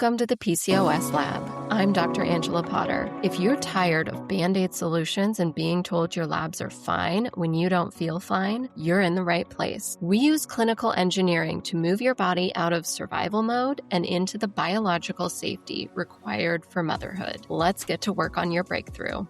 Welcome to the PCOS lab. I'm Dr. Angela Potter. If you're tired of Band-Aid solutions and being told your labs are fine when you don't feel fine, you're in the right place. We use clinical engineering to move your body out of survival mode and into the biological safety required for motherhood. Let's get to work on your breakthrough.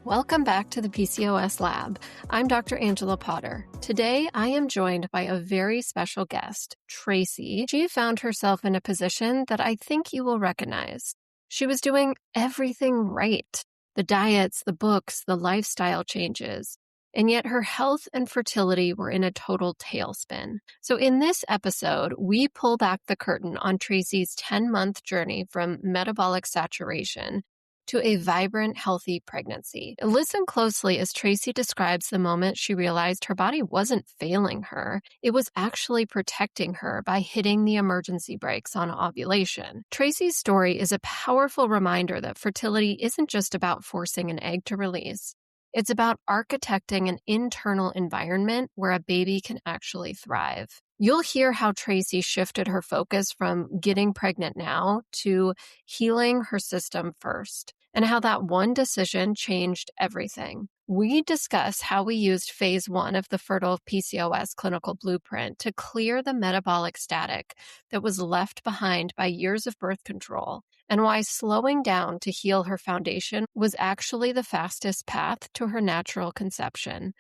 Welcome back to the PCOS lab. I'm Dr. Angela Potter. Today, I am joined by a very special guest, Tracy. She found herself in a position that I think you will recognize. She was doing everything right. The diets, the books, the lifestyle changes. And yet her health and fertility were in a total tailspin. So in this episode, we pull back the curtain on Tracy's 10-month journey from metabolic saturation to a vibrant, healthy pregnancy. Listen closely as Tracy describes the moment she realized her body wasn't failing her. It was actually protecting her by hitting the emergency brakes on ovulation. Tracy's story is a powerful reminder that fertility isn't just about forcing an egg to release. It's about architecting an internal environment where a baby can actually thrive. You'll hear how Tracy shifted her focus from getting pregnant now to healing her system first, and how that one decision changed everything. We discuss how we used phase 1 of the Fertile PCOS clinical blueprint to clear the metabolic static that was left behind by years of birth control, and why slowing down to heal her foundation was actually the fastest path to her natural conception.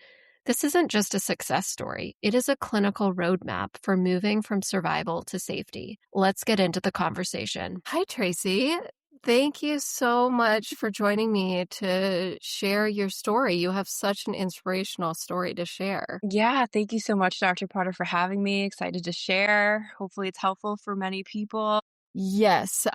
This isn't just a success story. It is a clinical roadmap for moving from survival to safety. Let's get into the conversation. Hi, Tracy. Thank you so much for joining me to share your story. You have such an inspirational story to share. Yeah, thank you so much, Dr. Potter, for having me. Excited to share. Hopefully it's helpful for many people. Yes,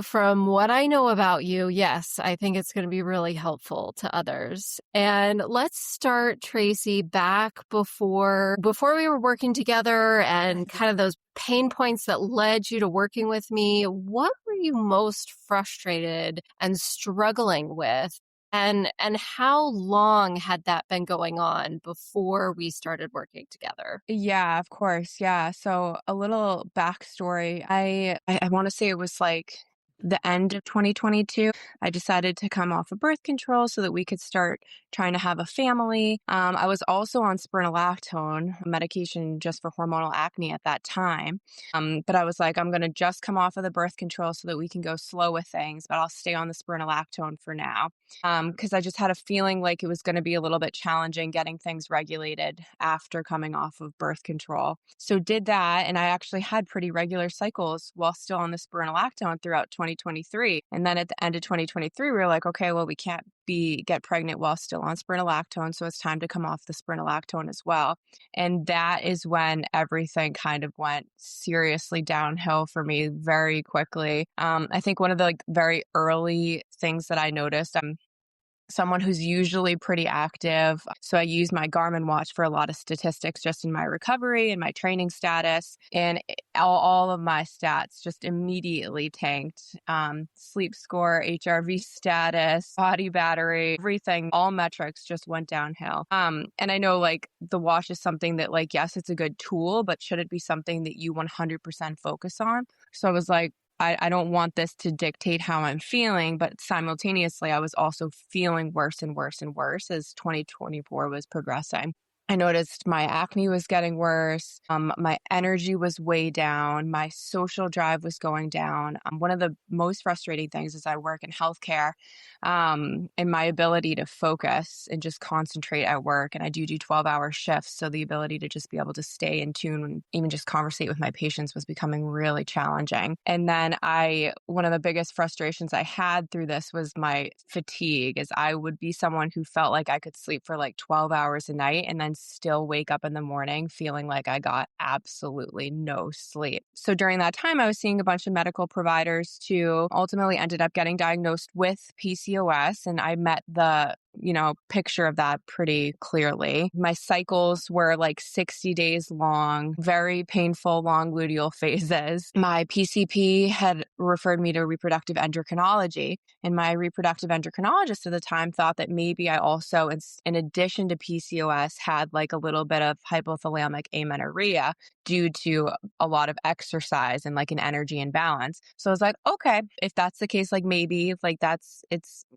from what I know about you, yes, I think it's going to be really helpful to others. And let's start, Tracy, back before we were working together and kind of those pain points that led you to working with me. What were you most frustrated and struggling with? And how long had that been going on before we started working together? Yeah, of course. Yeah. So a little backstory. I want to say it was like the end of 2022. I decided to come off of birth control so that we could start trying to have a family. I was also on spironolactone, medication just for hormonal acne at that time. But I was like, I'm going to just come off of the birth control so that we can go slow with things, but I'll stay on the spironolactone for now. Because I just had a feeling like it was going to be a little bit challenging getting things regulated after coming off of birth control. So did that, and I actually had pretty regular cycles while still on the spironolactone throughout 2023. And then at the end of 2023, we were like, okay, well, we can't get pregnant while still on spironolactone, so it's time to come off the spironolactone as well. And that is when everything kind of went seriously downhill for me very quickly. I think one of the very early things that I noticed, I'm someone who's usually pretty active. So I use my Garmin watch for a lot of statistics just in my recovery and my training status. And all of my stats just immediately tanked. Sleep score, HRV status, body battery, everything, all metrics just went downhill. And I know like the watch is something that like, yes, it's a good tool, but should it be something that you 100% focus on? So I was like, I don't want this to dictate how I'm feeling, but simultaneously, I was also feeling worse and worse and worse as 2024 was progressing. I noticed my acne was getting worse. My energy was way down. My social drive was going down. One of the most frustrating things is I work in healthcare, and my ability to focus and just concentrate at work. And I do 12-hour shifts. So the ability to just be able to stay in tune and even just conversate with my patients was becoming really challenging. And then one of the biggest frustrations I had through this was my fatigue, as I would be someone who felt like I could sleep for like 12 hours a night and then still wake up in the morning feeling like I got absolutely no sleep. So during that time, I was seeing a bunch of medical providers too. Ultimately ended up getting diagnosed with PCOS, and I met the picture of that pretty clearly. My cycles were like 60 days long, very painful, long luteal phases. My PCP had referred me to reproductive endocrinology, and my reproductive endocrinologist at the time thought that maybe I also, in addition to PCOS, had like a little bit of hypothalamic amenorrhea due to a lot of exercise and like an energy imbalance. So I was like, okay, if that's the case, like maybe like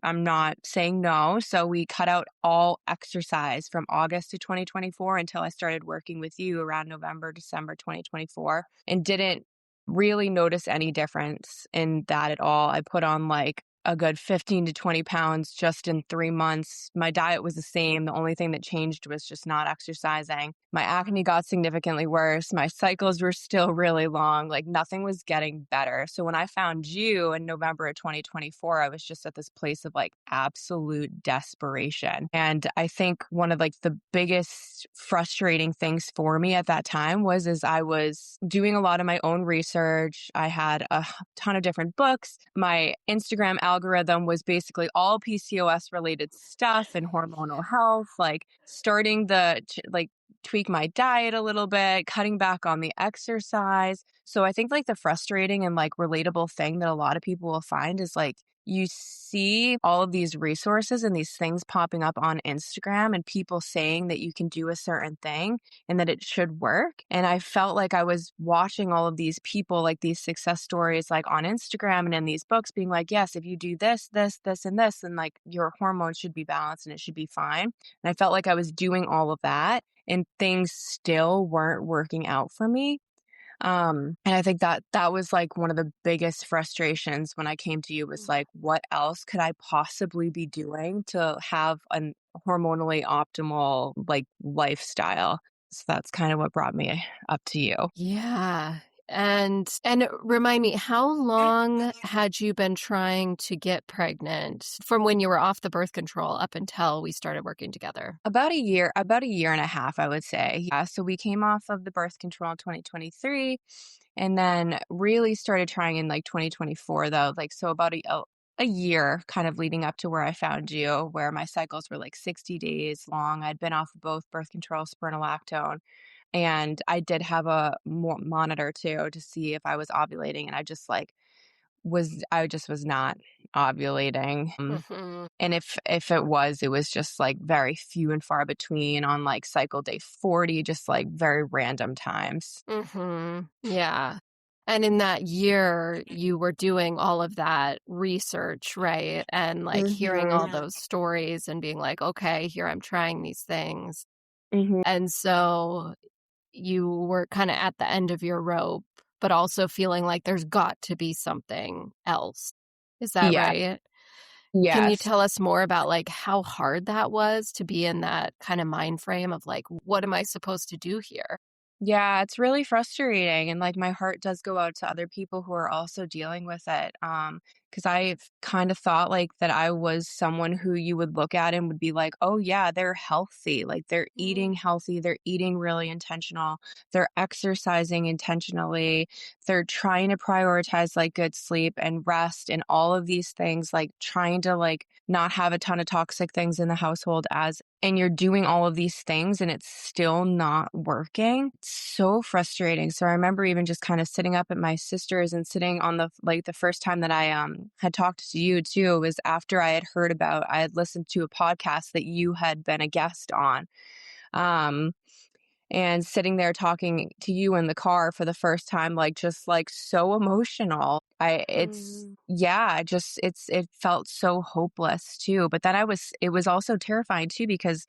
I'm not saying no. So we cut out all exercise from August of 2024 until I started working with you around November, December 2024, and didn't really notice any difference in that at all. I put on like a good 15 to 20 pounds just in 3 months. My diet was the same. The only thing that changed was just not exercising. My acne got significantly worse. My cycles were still really long. Like nothing was getting better. So when I found you in November of 2024, I was just at this place of like absolute desperation. And I think one of like the biggest frustrating things for me at that time was I was doing a lot of my own research. I had a ton of different books. My Instagram algorithm was basically all PCOS related stuff and hormonal health, like starting tweak my diet a little bit, cutting back on the exercise. So I think like the frustrating and like relatable thing that a lot of people will find is like you see all of these resources and these things popping up on Instagram and people saying that you can do a certain thing and that it should work. And I felt like I was watching all of these people, like these success stories, like on Instagram and in these books being like, yes, if you do this, this, this, and this, then like your hormones should be balanced and it should be fine. And I felt like I was doing all of that and things still weren't working out for me. And I think that was like one of the biggest frustrations when I came to you was like, what else could I possibly be doing to have a hormonally optimal like lifestyle? So that's kind of what brought me up to you. Yeah. And remind me, how long had you been trying to get pregnant from when you were off the birth control up until we started working together? About a year and a half, I would say. Yeah. So we came off of the birth control in 2023 and then really started trying in like 2024 though. Like, so about a year kind of leading up to where I found you, where my cycles were like 60 days long. I'd been off of both birth control, spironolactone, and I did have a monitor too to see if I was ovulating. And I just was not ovulating. Mm-hmm. And if it was just like very few and far between on like cycle day 40, just like very random times. Mm-hmm. Yeah. And in that year, you were doing all of that research, right? And like hearing all Mhm. those stories and being like, okay, here I'm trying these things. Mhm. And so you were kind of at the end of your rope, but also feeling like there's got to be something else. Is that Yeah. right? Can you Yes. tell us more about like how hard that was to be in that kind of mind frame of like, what am I supposed to do here? Yeah, it's really frustrating, and, like, my heart does go out to other people who are also dealing with it, because I've kind of thought, like, that I was someone who you would look at and would be like, "Oh, yeah, they're healthy, like, they're eating healthy, they're eating really intentional, they're exercising intentionally, they're trying to prioritize, like, good sleep and rest and all of these things, like, trying to, like, not have a ton of toxic things in the household as and you're doing all of these things and it's still not working. It's so frustrating. So I remember even just kind of sitting up at my sister's and sitting on the first time that I had talked to you too was after I had listened to a podcast that you had been a guest on. Um and sitting there talking to you in the car for the first time, like just like so emotional. It's Mm. yeah, it felt so hopeless too. But then it was also terrifying too because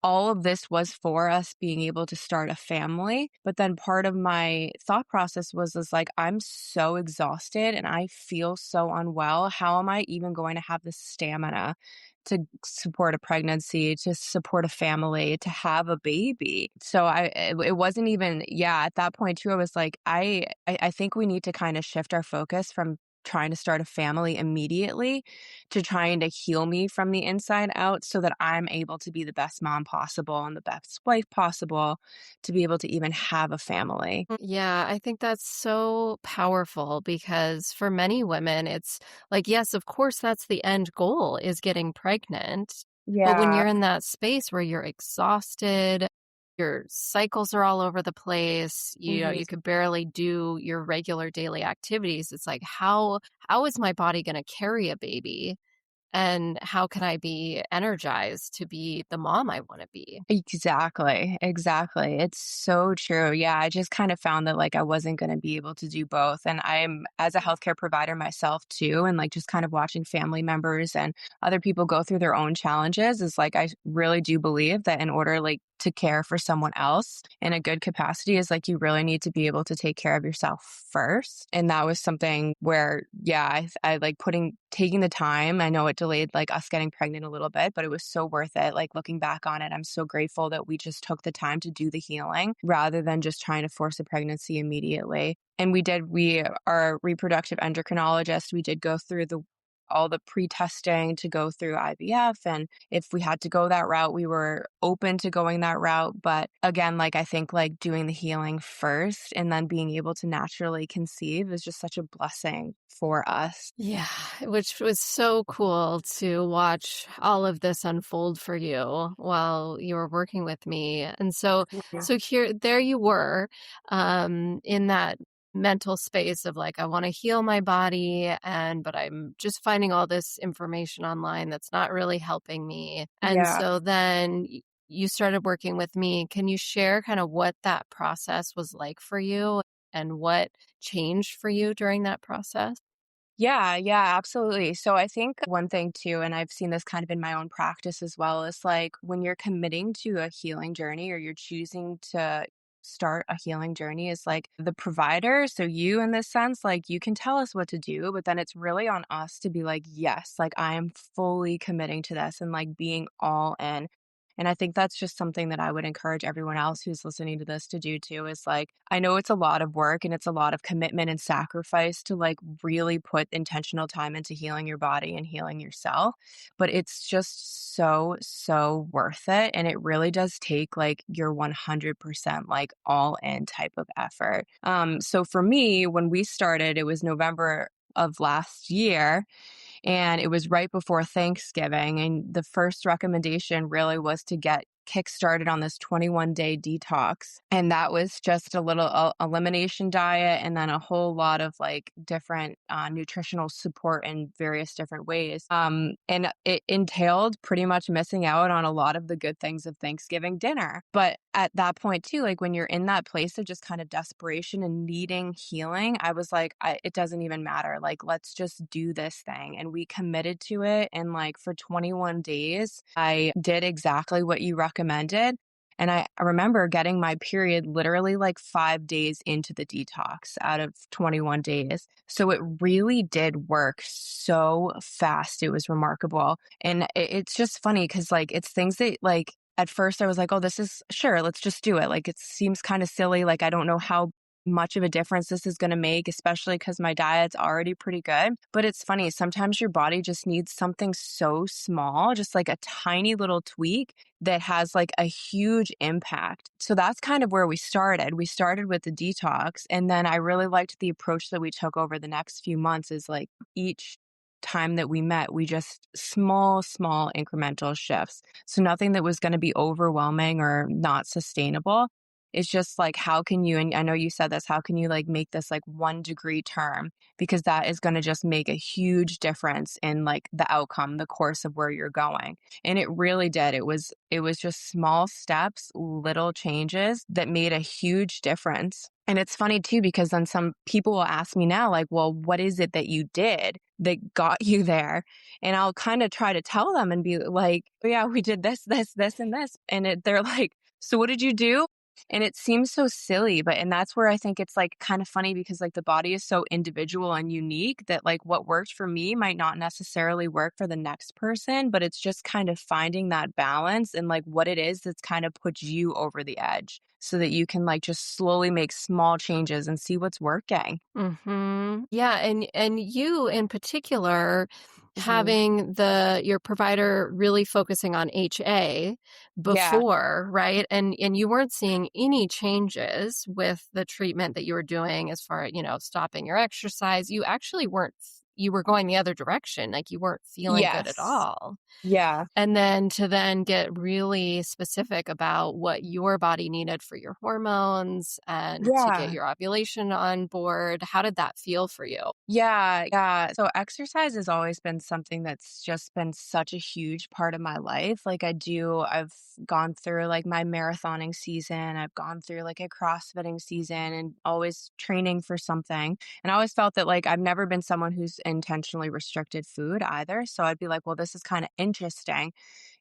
all of this was for us being able to start a family. But then part of my thought process was like, I'm so exhausted and I feel so unwell. How am I even going to have the stamina to support a pregnancy, to support a family, to have a baby? So it wasn't even, yeah, at that point too, I was like, I think we need to kind of shift our focus from trying to start a family immediately to trying to heal me from the inside out so that I'm able to be the best mom possible and the best wife possible to be able to even have a family. Yeah, I think that's so powerful because for many women, it's like, yes, of course, that's the end goal is getting pregnant. But when Yeah. you're in that space where you're exhausted, your cycles are all over the place, Mhm. you could barely do your regular daily activities. It's like, how is my body going to carry a baby? And how can I be energized to be the mom I want to be? Exactly, exactly. It's so true. Yeah, I just kind of found that like I wasn't going to be able to do both. And I'm as a healthcare provider myself too, and like just kind of watching family members and other people go through their own challenges is like I really do believe that in order like to care for someone else in a good capacity is like you really need to be able to take care of yourself first. And that was something where, yeah, I like taking the time. I know it delayed like us getting pregnant a little bit, but it was so worth it. Like looking back on it, I'm so grateful that we just took the time to do the healing rather than just trying to force a pregnancy immediately. And we are reproductive endocrinologists. We did go through all the pre-testing to go through IVF. And if we had to go that route, we were open to going that route. But again, like I think like doing the healing first and then being able to naturally conceive is just such a blessing for us. Yeah, which was so cool to watch all of this unfold for you while you were working with me. And Mhm. so there you were, in that mental space of like, I want to heal my body, but I'm just finding all this information online that's not really helping me. And Yeah. so then you started working with me. Can you share kind of what that process was like for you and what changed for you during that process? Yeah, yeah, absolutely. So I think one thing too, and I've seen this kind of in my own practice as well, is like when you're committing to a healing journey or you're choosing to start a healing journey is like the provider. So you in this sense, like you can tell us what to do, but then it's really on us to be like, yes, like I am fully committing to this and like being all in. And I think that's just something that I would encourage everyone else who's listening to this to do too is like, I know it's a lot of work and it's a lot of commitment and sacrifice to like really put intentional time into healing your body and healing yourself, but it's just so, so worth it. And it really does take like your 100% like all in type of effort. So for me, when we started, it was November of last year and it was right before Thanksgiving. And the first recommendation really was to get kickstarted on this 21-day detox. And that was just a little elimination diet and then a whole lot of like different nutritional support in various different ways. And it entailed pretty much missing out on a lot of the good things of Thanksgiving dinner. But at that point too, like when you're in that place of just kind of desperation and needing healing, I was like, it doesn't even matter. Like, let's just do this thing. And we committed to it. And like for 21 days, I did exactly what you recommended. And I remember getting my period literally like 5 days into the detox out of 21 days. So it really did work so fast. It was remarkable. And it's just funny because like it's things that like at first I was like, oh, this is sure, let's just do it. Like it seems kind of silly. Like I don't know how much of a difference this is going to make, especially because my diet's already pretty good. But it's funny, sometimes your body just needs something so small, just like a tiny little tweak that has like a huge impact. So that's kind of where we started. We started with the detox. And then I really liked the approach that we took over the next few months is like each time that we met, we just small incremental shifts. So nothing that was going to be overwhelming or not sustainable. It's just like, how can you, and I know you said this, how can you like make this like 1 degree term? Because that is going to just make a huge difference in like the outcome, the course of where you're going. And it really did. It was just small steps, little changes that made a huge difference. And it's funny too, because then some people will ask me now, like, well, what is it that you did that got you there? And I'll kind of try to tell them and be like, oh, yeah, we did this, and this. And they're like, so what did you do? And it seems so silly, and that's where I think it's like kind of funny because like the body is so individual and unique that like what worked for me might not necessarily work for the next person, but it's just kind of finding that balance and like what it is that's kind of puts you over the edge so that you can like just slowly make small changes and see what's working. Yeah, and you in particular Mhm. having your provider really focusing on HA Yeah. before, right? And you weren't seeing any changes with the treatment that you were doing as far as, stopping your exercise. You actually weren't you were going the other direction. Like you weren't feeling good at Yes. all. Yeah. And then to then get really specific about what your body needed for your hormones and to get Yeah. your ovulation on board. How did that feel for you? Yeah, yeah. So exercise has always been something that's just been such a huge part of my life. I've gone through like my marathoning season, I've gone through like a CrossFitting season and always training for something. And I always felt that like I've never been someone who's intentionally restricted food either. So I'd be like, well, this is kind of interesting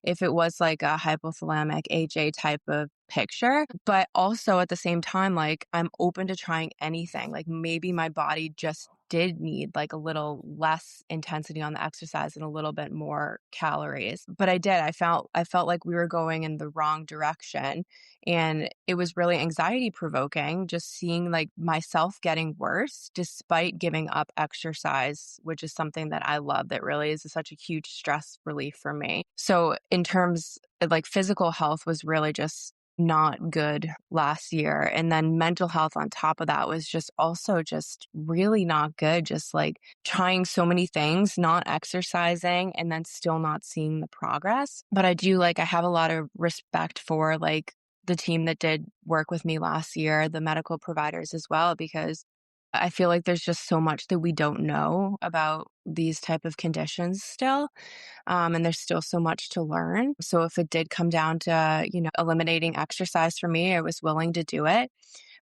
if it was like a hypothalamic HA type of picture. But also at the same time, like I'm open to trying anything. Like maybe my body just did need like a little less intensity on the exercise and a little bit more calories. But I felt like we were going in the wrong direction. And it was really anxiety provoking just seeing like myself getting worse despite giving up exercise, which is something that I love that really is such a huge stress relief for me. So in terms of like physical health was really just not good last year. And then mental health on top of that was just also just really not good. Just like trying so many things, not exercising, and then still not seeing the progress. But I have a lot of respect for like the team that did work with me last year, the medical providers as well, because I feel like there's just so much that we don't know about these type of conditions still. And there's still so much to learn. So if it did come down to, eliminating exercise for me, I was willing to do it.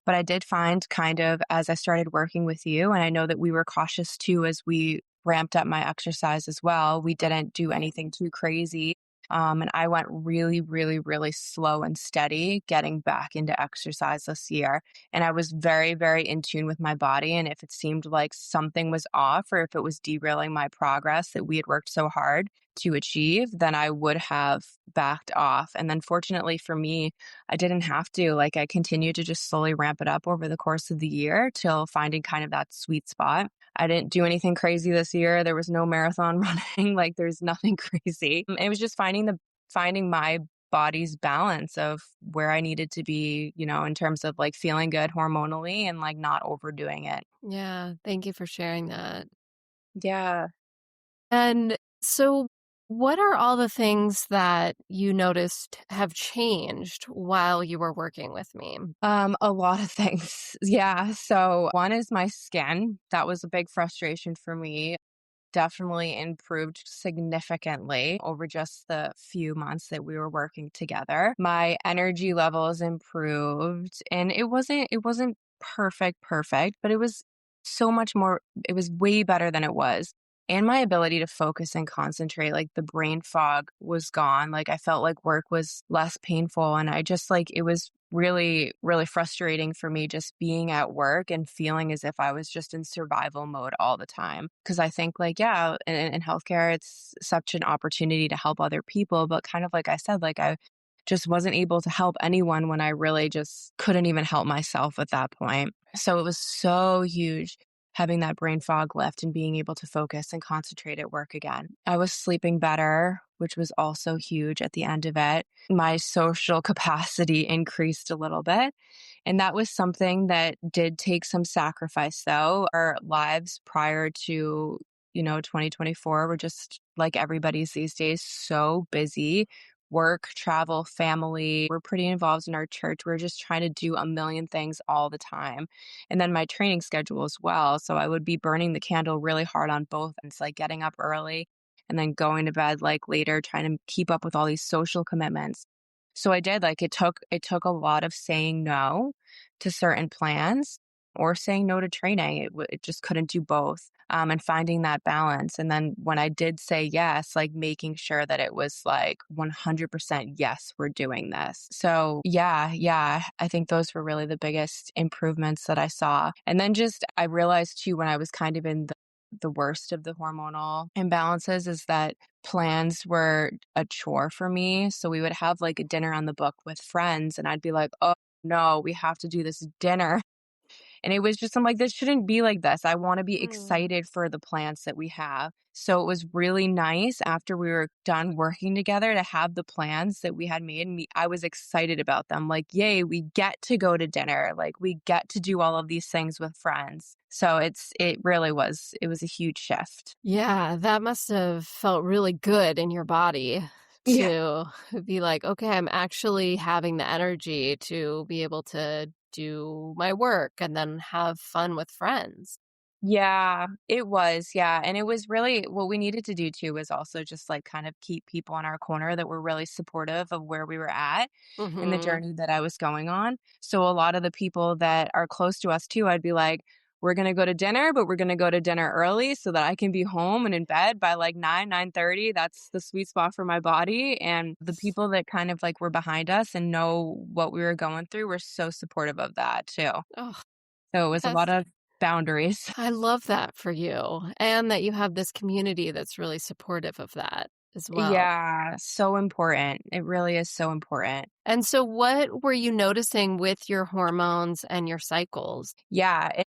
But I did find kind of as I started working with you, and I know that we were cautious too as we ramped up my exercise as well. We didn't do anything too crazy. And I went really, really, really slow and steady getting back into exercise this year. And I was very, very in tune with my body. And if it seemed like something was off or if it was derailing my progress that we had worked so hard to achieve, then I would have backed off. And then fortunately for me, I didn't have to. Like I continued to just slowly ramp it up over the course of the year till finding kind of that sweet spot. I didn't do anything crazy this year. There was no marathon running. Like there's nothing crazy. It was just finding my body's balance of where I needed to be, in terms of like feeling good hormonally and like not overdoing it. Yeah, thank you for sharing that. Yeah. And so, what are all the things that you noticed have changed while you were working with me? A lot of things. Yeah. So one is my skin. That was a big frustration for me. Definitely improved significantly over just the few months that we were working together. My energy levels improved and it wasn't perfect, but it was so much more it was way better than it was. And my ability to focus and concentrate, like the brain fog was gone. Like I felt like work was less painful and I just like it was really, really frustrating for me just being at work and feeling as if I was just in survival mode all the time. Cause I think like, yeah, in healthcare, it's such an opportunity to help other people. But kind of like I said, like I just wasn't able to help anyone when I really just couldn't even help myself at that point. So it was so huge having that brain fog lift and being able to focus and concentrate at work again. I was sleeping better, which was also huge at the end of it. My social capacity increased a little bit. And that was something that did take some sacrifice, though. Our lives prior to, 2024 were just like everybody's these days, so busy. Work, travel, family. We're pretty involved in our church. We're just trying to do a million things all the time. And then my training schedule as well. So I would be burning the candle really hard on both ends, like getting up early and then going to bed like later, trying to keep up with all these social commitments. So I did like it took a lot of saying no to certain plans or saying no to training. It just couldn't do both. And finding that balance. And then when I did say yes, like making sure that it was like 100% yes, we're doing this. So yeah, I think those were really the biggest improvements that I saw. And then just I realized too when I was kind of in the worst of the hormonal imbalances is that plans were a chore for me. So we would have like a dinner on the book with friends and I'd be like, oh no, we have to do this dinner. And it was just, I'm like, this shouldn't be like this. I want to be Mm. excited for the plants that we have. So it was really nice after we were done working together to have the plans that we had made. And I was excited about them. Like, yay, we get to go to dinner. Like, we get to do all of these things with friends. So it really was, it was a huge shift. Yeah, that must have felt really good in your body Yeah. to be like, okay, I'm actually having the energy to be able to do my work and then have fun with friends. Yeah, it was. Yeah. And it was really what we needed to do too was also just like kind of keep people in our corner that were really supportive of where we were at in the Mhm. journey that I was going on. So a lot of the people that are close to us too, I'd be like, we're going to go to dinner, but we're going to go to dinner early so that I can be home and in bed by like 9:30. That's the sweet spot for my body. And the people that kind of like were behind us and know what we were going through were so supportive of that too. Oh, So it was a lot that's of boundaries. I love that for you and that you have this community that's really supportive of that as well. Yeah, so important. It really is so important. And so what were you noticing with your hormones and your cycles? Yeah,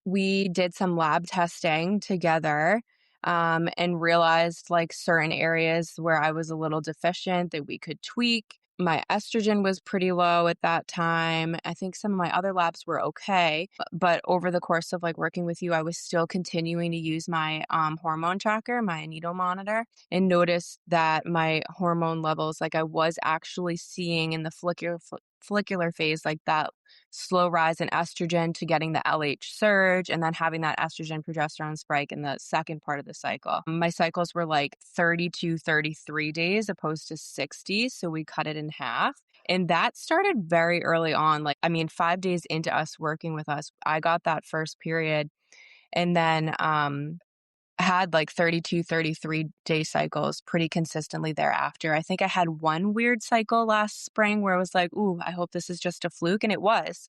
we did some lab testing together, and realized like certain areas where I was a little deficient that we could tweak. My estrogen was pretty low at that time. I think some of my other labs were okay, but over the course of like working with you, I was still continuing to use my hormone tracker, my needle monitor, and noticed that my hormone levels, like I was actually seeing in the follicular phase, like that slow rise in estrogen to getting the LH surge and then having that estrogen progesterone spike in the second part of the cycle. My cycles were like 32, 33 days opposed to 60. So we cut it in half. And that started very early on. Like, I mean, 5 days into us working with us, I got that first period. And then had like 32, 33-day cycles pretty consistently thereafter. I think I had one weird cycle last spring where I was like, ooh, I hope this is just a fluke. And it was.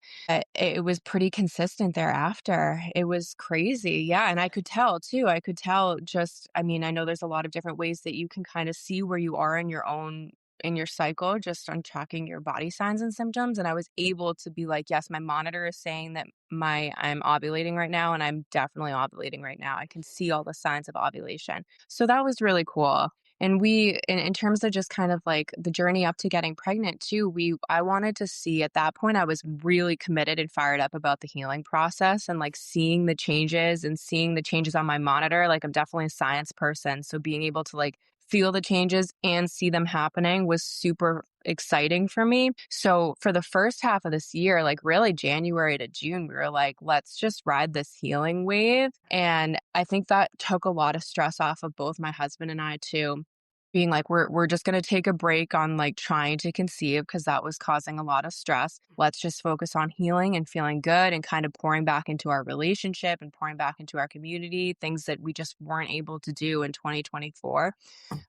It was pretty consistent thereafter. It was crazy. Yeah. And I could tell too. I could tell just, I mean, I know there's a lot of different ways that you can kind of see where you are in your own in your cycle just on tracking your body signs and symptoms, and I was able to be like, yes, my monitor is saying that my I'm ovulating right now, and I'm definitely ovulating right now. I can see all the signs of ovulation. So that was really cool. And we in terms of just kind of like the journey up to getting pregnant too, I wanted to see at that point I was really committed and fired up about the healing process and like seeing the changes and seeing the changes on my monitor. Like I'm definitely a science person. So being able to like feel the changes and see them happening was super exciting for me. So for the first half of this year, like really January to June, we were like, let's just ride this healing wave. And I think that took a lot of stress off of both my husband and I too. Being like, we're just gonna take a break on like trying to conceive because that was causing a lot of stress. Let's just focus on healing and feeling good and kind of pouring back into our relationship and pouring back into our community, things that we just weren't able to do in 2024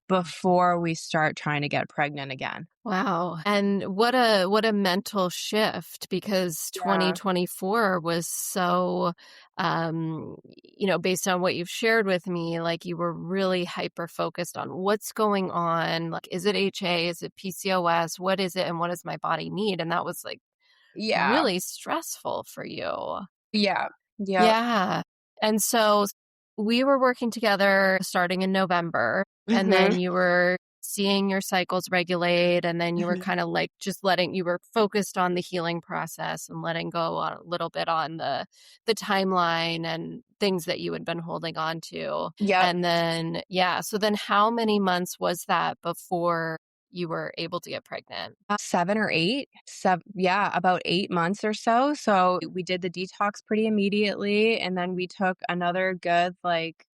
before we start trying to get pregnant again. Wow. And what a mental shift because Yeah. 2024 was so based on what you've shared with me, like you were really hyper focused on what's going on, like is it HA, is it PCOS, what is it and what does my body need? And that was like Yeah. really stressful for you. Yeah. Yep. Yeah. And so we were working together starting in November, and then Mhm. you were seeing your cycles regulate, and then you were Mhm. kind of like just letting you were focused on the healing process and letting go a little bit on the timeline and things that you had been holding on to. Yep. And then so then how many months was that before you were able to get pregnant? 7 or 8. Yeah, about 8 months or so. So we did the detox pretty immediately, and then we took another good, like,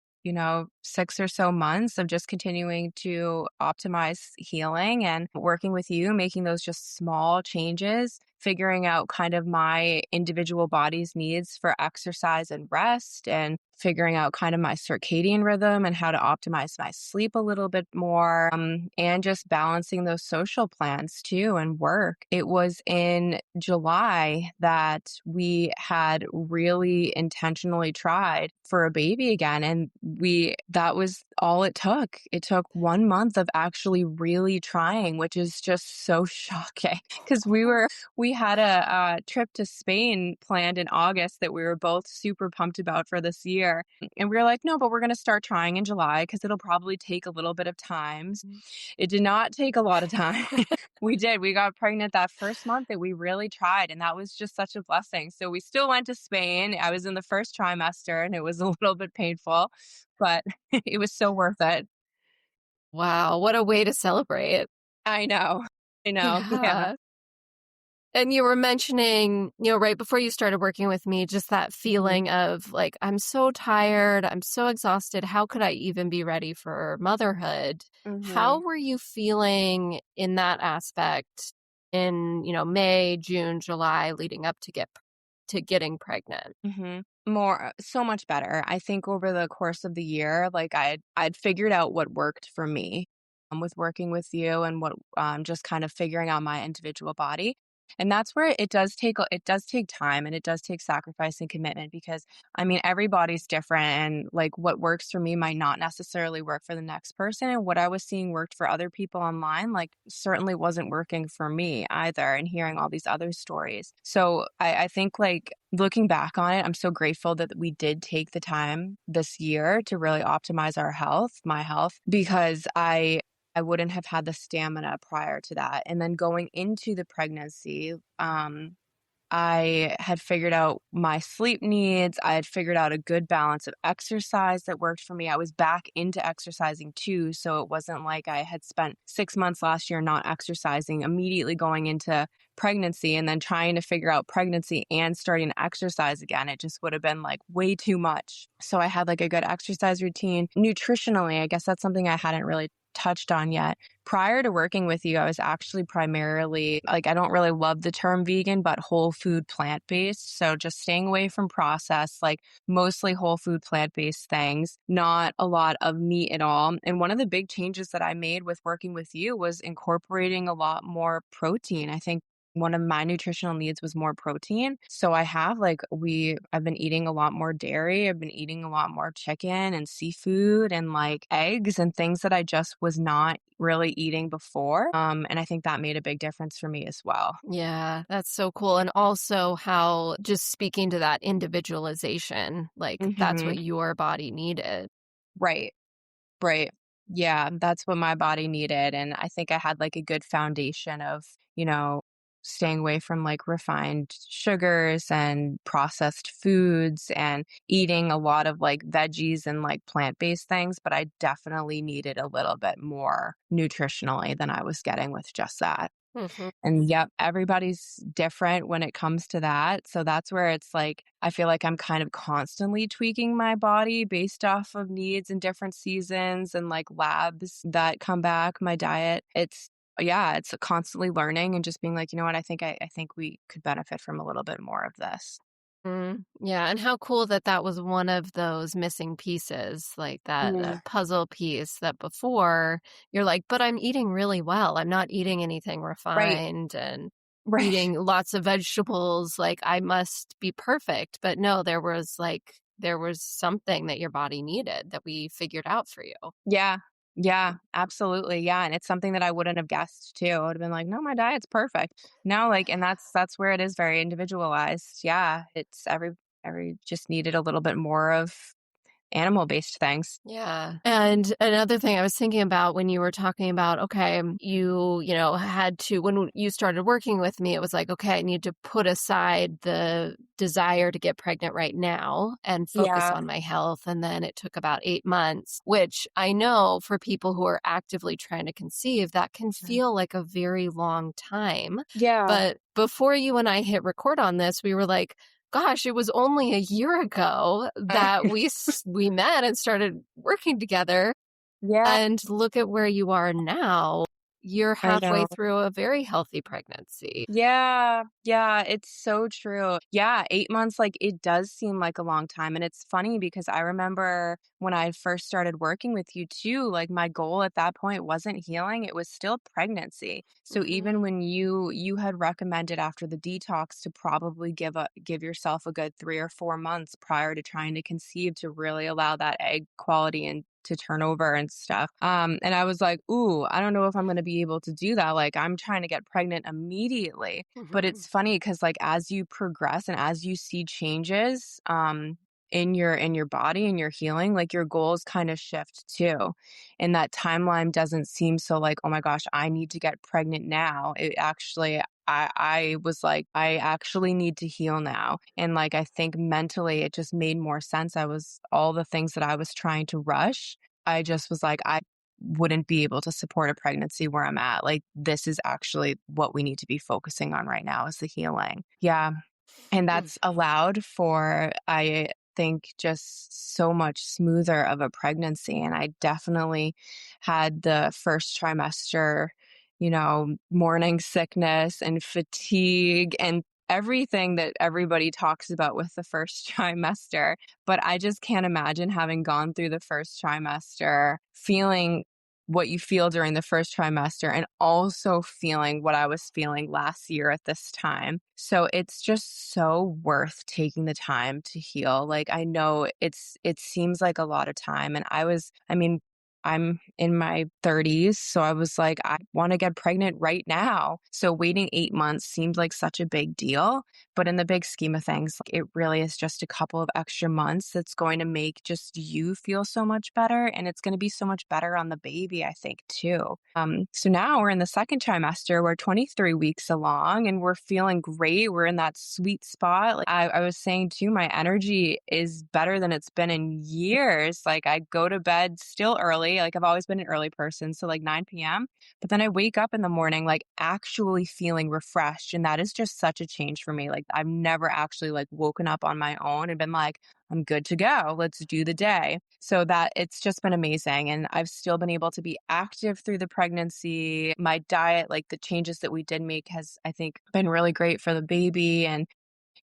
6 or so months of just continuing to optimize healing and working with you, making those just small changes, figuring out kind of my individual body's needs for exercise and rest, and figuring out kind of my circadian rhythm and how to optimize my sleep a little bit more, and just balancing those social plans too and work. It was in July that we had really intentionally tried for a baby again. And that was all it took. It took 1 month of actually really trying, which is just so shocking because we had a trip to Spain planned in August that we were both super pumped about for this year. And we were like, no, but we're going to start trying in July because it'll probably take a little bit of time. It did not take a lot of time. We did. We got pregnant that first month that we really tried. And that was just such a blessing. So we still went to Spain. I was in the first trimester and it was a little bit painful, but it was so worth it. Wow, what a way to celebrate. I know. I know. Yeah. Yeah. And you were mentioning, right before you started working with me, just that Mhm. feeling of like, I'm so tired, I'm so exhausted. How could I even be ready for motherhood? How Mhm. were you feeling in that aspect in, May, June, July, leading up to getting pregnant? Mhm. More so much better. I think over the course of the year, like I'd figured out what worked for me, with working with you and what just kind of figuring out my individual body. And that's where it does take time and it does take sacrifice and commitment because I mean everybody's different and like what works for me might not necessarily work for the next person and what I was seeing worked for other people online like certainly wasn't working for me either and hearing all these other stories. So I think like looking back on it, I'm so grateful that we did take the time this year to really optimize our health, my health, because I wouldn't have had the stamina prior to that. And then going into the pregnancy, I had figured out my sleep needs. I had figured out a good balance of exercise that worked for me. I was back into exercising too. So it wasn't like I had spent 6 months last year not exercising, immediately going into pregnancy and then trying to figure out pregnancy and starting to exercise again. It just would have been like way too much. So I had like a good exercise routine. Nutritionally, I guess that's something I hadn't really touched on yet. Prior to working with you, I was actually primarily like, I don't really love the term vegan, but whole food plant based. So just staying away from processed, like mostly whole food plant based things, not a lot of meat at all. And one of the big changes that I made with working with you was incorporating a lot more protein. I think one of my nutritional needs was more protein. So I've been eating a lot more dairy. I've been eating a lot more chicken and seafood and like eggs and things that I just was not really eating before. And I think that made a big difference for me as well. Yeah, that's so cool. And also how just speaking to that individualization, like that's Hmm. what your body needed. Right. Right. Yeah, that's what my body needed. And I think I had like a good foundation of, staying away from like refined sugars and processed foods and eating a lot of like veggies and like plant based things. But I definitely needed a little bit more nutritionally than I was getting with just that. Mhm. And yep, everybody's different when it comes to that. So that's where it's like, I feel like I'm kind of constantly tweaking my body based off of needs in different seasons and like labs that come back, my diet. Yeah, it's constantly learning and just being like, you know what, I think we could benefit from a little bit more of this. Yeah, and how cool that that was one of those missing pieces, like that Mm. puzzle piece that before you're like, but I'm eating really well. I'm not eating anything Right. refined and Right. eating lots of vegetables. Like I must be perfect. But no, there was something that your body needed that we figured out for you. Yeah. Yeah, absolutely. Yeah, and it's something that I wouldn't have guessed too. I would have been like, "No, my diet's perfect." No, like and that's where it is very individualized. Yeah, it's every just needed a little bit more of animal-based things. Yeah. And another thing I was thinking about when you were talking about, okay, had to, when you started working with me, it was like, okay, I need to put aside the desire to get pregnant right now and focus Yeah. on my health. And then it took about 8 months, which I know for people who are actively trying to conceive, that can Mhm. feel like a very long time. Yeah. But before you and I hit record on this, we were like, gosh, it was only a year ago that we met and started working together, Yeah, and look at where you are now. You're I halfway know. through a very healthy pregnancy. Yeah, yeah, it's so true. Yeah, 8 months, like, it does seem like a long time, and it's funny because I remember when I first started working with you too, like, my goal at that point wasn't healing, it was still pregnancy. So Mhm. even when you had recommended after the detox to probably give yourself a good 3 or 4 months prior to trying to conceive to really allow that egg quality and to turn over and stuff. And I was like, ooh, I don't know if I'm going to be able to do that. Like, I'm trying to get pregnant immediately. But Hmm. it's funny because like as you progress and as you see changes, in your body and your healing, like your goals kind of shift too. And that timeline doesn't seem so like, oh my gosh, I need to get pregnant now. It actually, I was like, I actually need to heal now. And like, I think mentally it just made more sense. All the things that I was trying to rush, I just was like, I wouldn't be able to support a pregnancy where I'm at. Like, this is actually what we need to be focusing on right now is the healing. Yeah. And that's allowed for, I think, just so much smoother of a pregnancy. And I definitely had the first trimester, morning sickness and fatigue and everything that everybody talks about with the first trimester. But I just can't imagine having gone through the first trimester, feeling what you feel during the first trimester and also feeling what I was feeling last year at this time. So it's just so worth taking the time to heal. Like I know it seems like a lot of time and I'm in my 30s, so I was like I want to get pregnant right now. So waiting 8 months seemed like such a big deal, but in the big scheme of things, like, it really is just a couple of extra months that's going to make just you feel so much better. And it's going to be so much better on the baby, I think, too. So now we're in the second trimester. We're 23 weeks along and we're feeling great. We're in that sweet spot. Like I was saying too, my energy is better than it's been in years. Like I go to bed still early. Like I've always been an early person. So like 9 p.m. But then I wake up in the morning, like actually feeling refreshed. And that is just such a change for me. Like I've never actually like woken up on my own and been like, I'm good to go. Let's do the day. So that it's just been amazing. And I've still been able to be active through the pregnancy. My diet, like the changes that we did make has, I think, been really great for the baby. And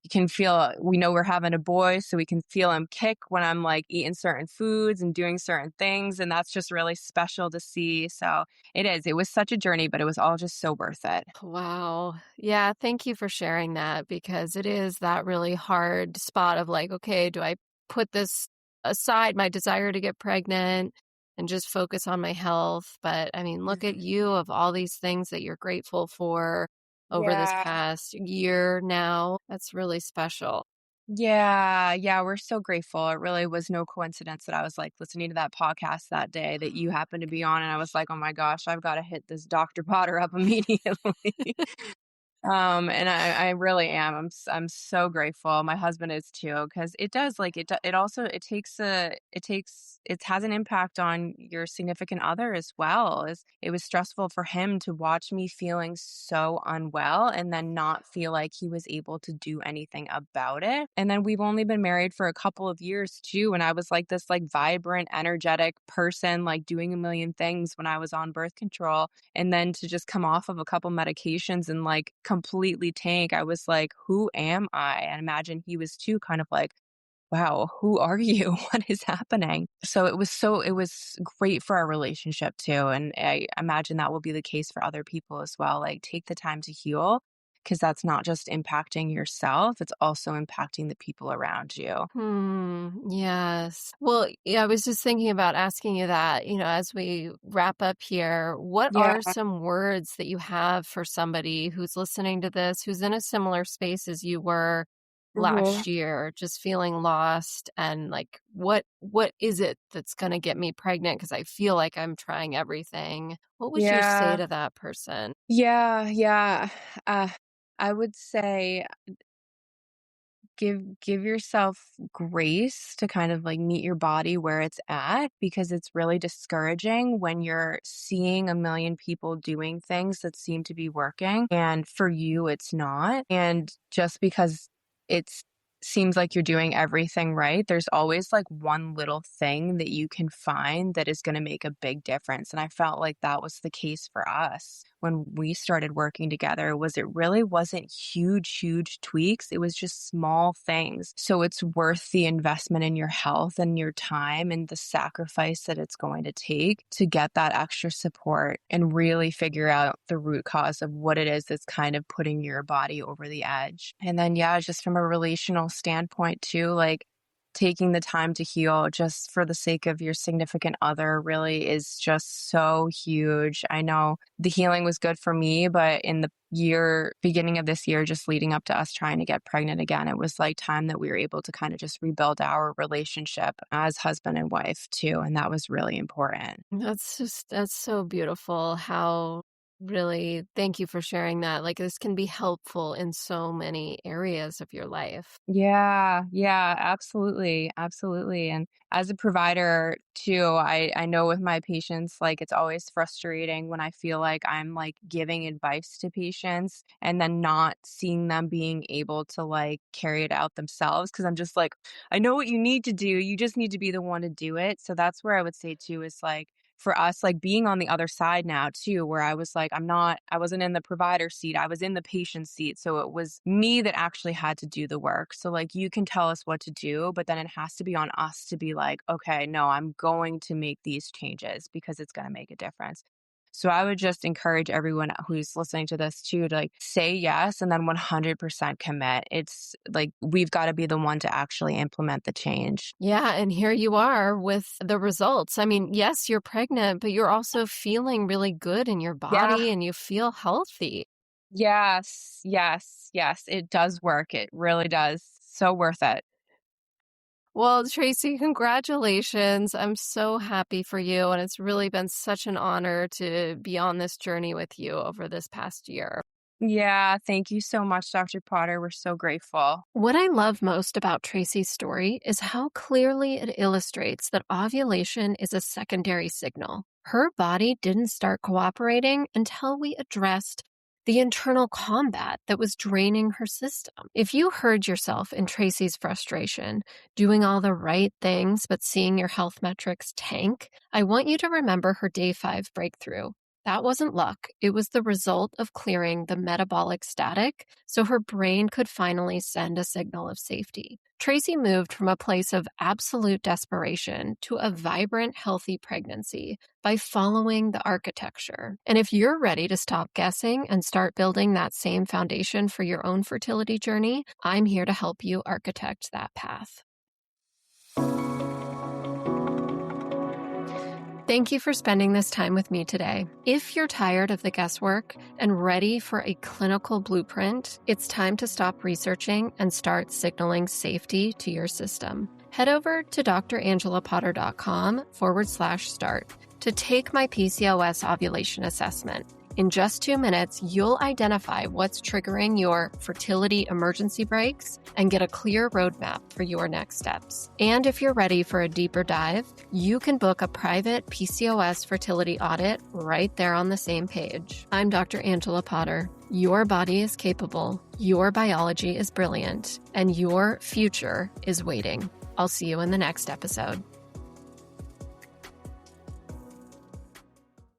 you can feel, we know we're having a boy, so we can feel him kick when I'm like eating certain foods and doing certain things. And that's just really special to see. So it was such a journey, but it was all just so worth it. Wow. Yeah, thank you for sharing that because it is that really hard spot of like, okay, do I put this aside, my desire to get pregnant and just focus on my health? But I mean, look at Mhm. you of all these things that you're grateful for over this Yeah. past year now. That's really special. Yeah, yeah, we're so grateful. It really was no coincidence that I was like listening to that podcast that day that you happened to be on, and I was like, oh my gosh, I've got to hit this Dr. Potter up immediately. And I really am. I'm so grateful. My husband is too, because it does like it also it has an impact on your significant other as well. As it was stressful for him to watch me feeling so unwell and then not feel like he was able to do anything about it. And then we've only been married for a couple of years too, and I was like this like vibrant, energetic person, like doing a million things when I was on birth control. And then to just come off of a couple medications and like completely tank, I was like, who am I? And imagine he was too, kind of like, wow, who are you? What is happening? So it was great for our relationship too. And I imagine that will be the case for other people as well. Like take the time to heal because that's not just impacting yourself, it's also impacting the people around you. Yes. Well, yeah, I was just thinking about asking you that, as we wrap up here, what Yeah. are some words that you have for somebody who's listening to this, who's in a similar space as you were Mhm. last year, just feeling lost and like what is it that's going to get me pregnant because I feel like I'm trying everything. What would you say Yeah. to that person? Yeah. Yeah. Uh, I would say give yourself grace to kind of like meet your body where it's at because it's really discouraging when you're seeing a million people doing things that seem to be working and for you it's not. And just because it's seems like you're doing everything right, there's always like one little thing that you can find that is going to make a big difference. And I felt like that was the case for us when we started working together. Was it really wasn't huge tweaks, it was just small things. So it's worth the investment in your health and your time and the sacrifice that it's going to take to get that extra support and really figure out the root cause of what it is that's kind of putting your body over the edge. And then yeah, just from a relational standpoint too, like taking the time to heal just for the sake of your significant other really is just so huge. I know the healing was good for me, but in the beginning of this year, just leading up to us trying to get pregnant again, it was like time that we were able to kind of just rebuild our relationship as husband and wife too. And that was really important. That's so beautiful how really thank you for sharing that. Like this can be helpful in so many areas of your life. Yeah, yeah, absolutely, absolutely. And as a provider too, I know with my patients, like it's always frustrating when I feel like I'm like giving advice to patients and then not seeing them being able to like carry it out themselves. Cause I'm just like, I know what you need to do. You just need to be the one to do it. So that's where I would say too is like for us, like being on the other side now too, where I was like, I wasn't in the provider seat, I was in the patient seat. So it was me that actually had to do the work. So, like, you can tell us what to do, but then it has to be on us to be like, okay, no, I'm going to make these changes because it's going to make a difference. So, I would just encourage everyone who's listening to this too to like say yes and then 100% commit. It's like we've got to be the one to actually implement the change. Yeah, and here you are with the results. I mean, yes, you're pregnant, but you're also feeling really good in your Yeah. body and you feel healthy. Yes, yes, yes. It does work. It really does. So worth it. Well, Tracy, congratulations. I'm so happy for you. And it's really been such an honor to be on this journey with you over this past year. Yeah. Thank you so much, Dr. Potter. We're so grateful. What I love most about Tracy's story is how clearly it illustrates that ovulation is a secondary signal. Her body didn't start cooperating until we addressed the internal combat that was draining her system. If you heard yourself in Tracy's frustration, doing all the right things but seeing your health metrics tank, I want you to remember her day 5 breakthrough. That wasn't luck. It was the result of clearing the metabolic static so her brain could finally send a signal of safety. Tracy moved from a place of absolute desperation to a vibrant, healthy pregnancy by following the architecture. And if you're ready to stop guessing and start building that same foundation for your own fertility journey, I'm here to help you architect that path. Thank you for spending this time with me today. If you're tired of the guesswork and ready for a clinical blueprint, it's time to stop researching and start signaling safety to your system. Head over to drangelapotter.com/start to take my PCOS ovulation assessment. In just 2 minutes, you'll identify what's triggering your fertility emergency brakes and get a clear roadmap for your next steps. And if you're ready for a deeper dive, you can book a private PCOS fertility audit right there on the same page. I'm Dr. Angela Potter. Your body is capable, your biology is brilliant, and your future is waiting. I'll see you in the next episode.